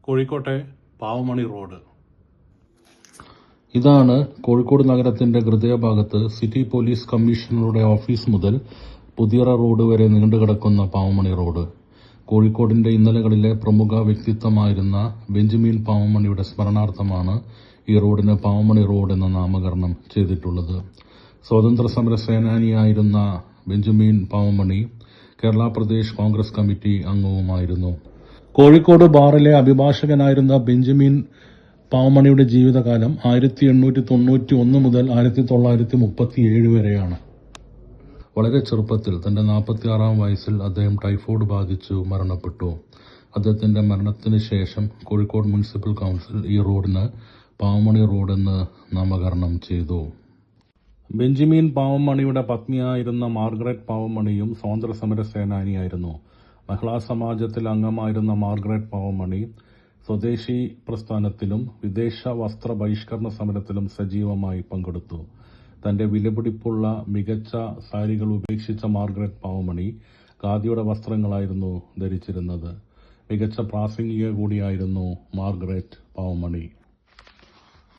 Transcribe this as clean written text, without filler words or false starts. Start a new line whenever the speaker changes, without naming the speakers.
കോഴിക്കോട്ടെ പാവമണി റോഡ്.
ഇതാണ് കോഴിക്കോട് നഗരത്തിന്റെ ഹൃദയഭാഗത്ത് സിറ്റി പോലീസ് കമ്മീഷണറുടെ ഓഫീസ് മുതൽ പുതിയറ റോഡ് വരെ നീണ്ടുകിടക്കുന്ന പാവമണി റോഡ്. കോഴിക്കോടിന്റെ ഇന്നലകളിലെ പ്രമുഖ വ്യക്തിത്വമായിരുന്ന ബെഞ്ചമിൻ പാവമണിയുടെ സ്മരണാർത്ഥമാണ് ഈ റോഡിന് പാവമണി റോഡ് എന്ന നാമകരണം ചെയ്തിട്ടുള്ളത്. സ്വാതന്ത്ര്യ സമര സേനാനിയായിരുന്ന ബെഞ്ചമിൻ പാവമണി കേരള പ്രദേശ് കോൺഗ്രസ് കമ്മിറ്റി അംഗവുമായിരുന്നു. കോഴിക്കോട് ബാറിലെ അഭിഭാഷകനായിരുന്ന ബെഞ്ചമിൻ പാവമണിയുടെ ജീവിതകാലം 1891 മുതൽ 1937 വരെയാണ്. വളരെ ചെറുപ്പത്തിൽ തന്റെ 46-ാം വയസ്സിൽ അദ്ദേഹം ടൈഫോയിഡ് ബാധിച്ചു മരണപ്പെട്ടു. അദ്ദേഹത്തിന്റെ മരണത്തിന് ശേഷം കോഴിക്കോട് മുനിസിപ്പൽ കൗൺസിൽ ഈ റോഡിന് പാവമണി റോഡ് എന്ന് നാമകരണം ചെയ്തു. ബെഞ്ചമിൻ പാവമണിയുടെ പത്നിയായിരുന്ന മാർഗരറ്റ് പാവമണിയും സ്വാതന്ത്ര്യ സമര സേനാനിയായിരുന്നു. മഹിളാ സമാജത്തിൽ അംഗമായിരുന്ന മാർഗരറ്റ് പാവമണി സ്വദേശി പ്രസ്ഥാനത്തിലും വിദേശ വസ്ത്ര ബഹിഷ്കരണ സമരത്തിലും സജീവമായി പങ്കെടുത്തു. തന്റെ വിലപിടിപ്പുള്ള മികച്ച സാരികൾ ഉപേക്ഷിച്ച മാർഗരറ്റ് പാവമണി ഖാദിയുടെ വസ്ത്രങ്ങളായിരുന്നു ധരിച്ചിരുന്നത്. മികച്ച പ്രാസംഗിക കൂടിയായിരുന്നു മാർഗരറ്റ് പാവമണി.